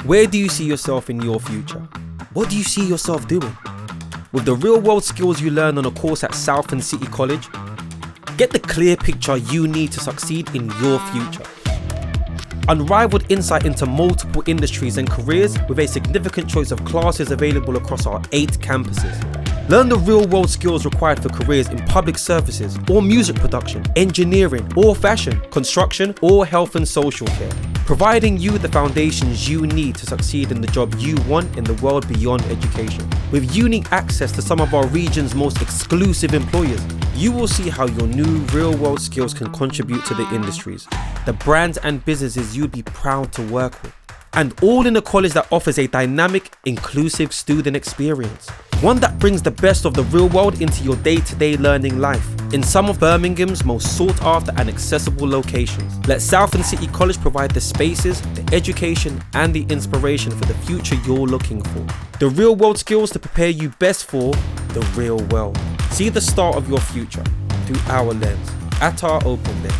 Where do you see yourself in your future? What do you see yourself doing? With the real world skills you learn on a course at South City College, get the clear picture you need to succeed in your future. Unrivaled insight into multiple industries and careers with a significant choice of classes available across our 8 campuses. Learn the real world skills required for careers in public services or music production, engineering or fashion, construction or health and social care, providing you the foundations you need to succeed in the job you want in the world beyond education. With unique access to some of our region's most exclusive employers, you will see how your new real-world skills can contribute to the industries, the brands and businesses you'd be proud to work with. And all in a college that offers a dynamic, inclusive student experience. One that brings the best of the real world into your day-to-day learning life in some of Birmingham's most sought after and accessible locations. Let South City College provide the spaces, the education and the inspiration for the future you're looking for. The real world skills to prepare you best for the real world. See the start of your future through our lens at our open day.